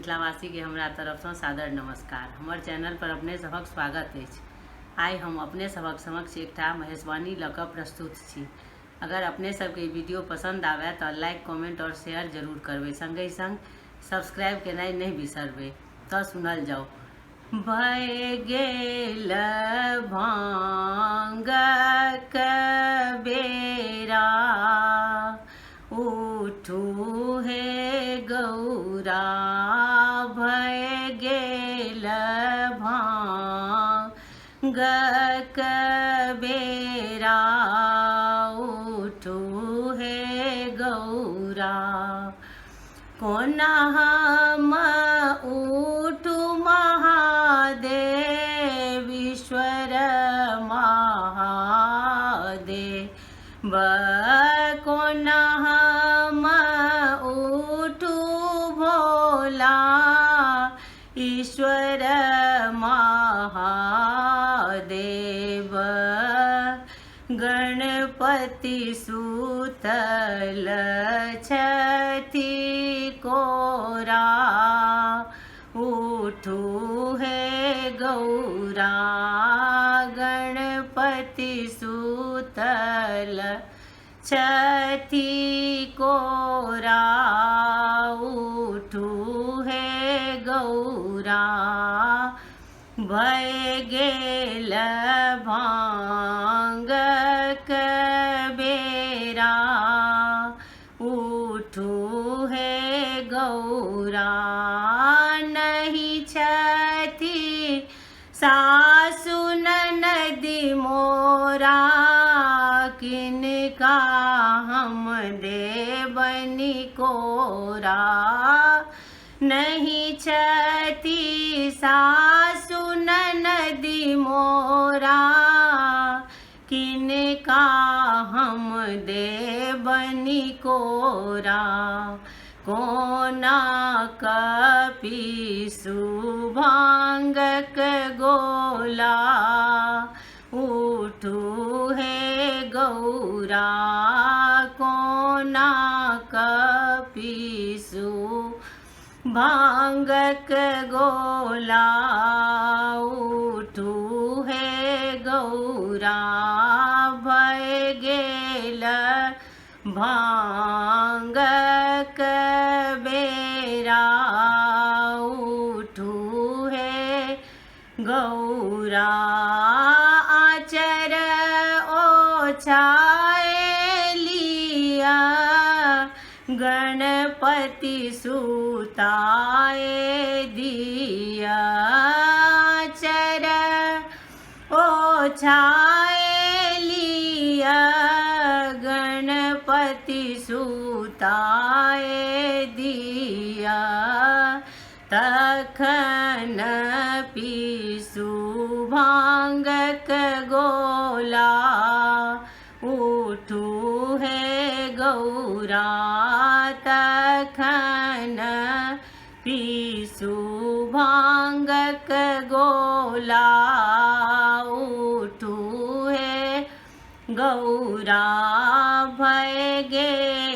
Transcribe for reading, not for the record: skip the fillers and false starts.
मिथिलावासी के हमरा तरफ से सादर नमस्कार। हमर चैनल पर अपने सबक स्वागत अछि। आइ हम अपने सबक समक्ष एकटा महेशवाणी लऽ कऽ प्रस्तुत छी। अगर अपने सबके वीडियो पसंद आवे तो लाइक, कमेंट और शेयर जरूर करबै, संगे संग सब्सक्राइब केनाइ नहि बिसरबै। तो सुनल जाओ। भय गेल भांगक बेरा, उठू हे गौरा। भय गेल भांगक बेरा, उठू हे गौरा। कोना हम उठू महादेव, ईश्वर महादेव। कोना हम उठू भोला, ईश्वर महादेव। गणपति सुतल छथि कोरा, उठू हे गौरा। गणपति सुतल छथि कोरा, उठू हे गौरा। भय गेल भांगक बेरा, उठू हे गौरा। नहीं छथि सासु ननदि मोरा, किनका हम देबनि कोरा। नहीं छथि सासु ननदि मोरा, किनका हम देबनि कोरा। कोना कपीसु भांगक गोला, उठू हे गौरा। कोना कपीसु भांगक गोला, उठू हे गौरा। भय गेल भांगक बेरा, उठू हे गौरा। आचर ओछाए लिया, गणपति सुताए दिया। आचर ओछाए लिया, गणपति सुताए दिया। तखन पीसू भांगक गोला, उठू हे गौरा। तखन पीसू भांगक गोला, उठू हे गौरा। भय गेल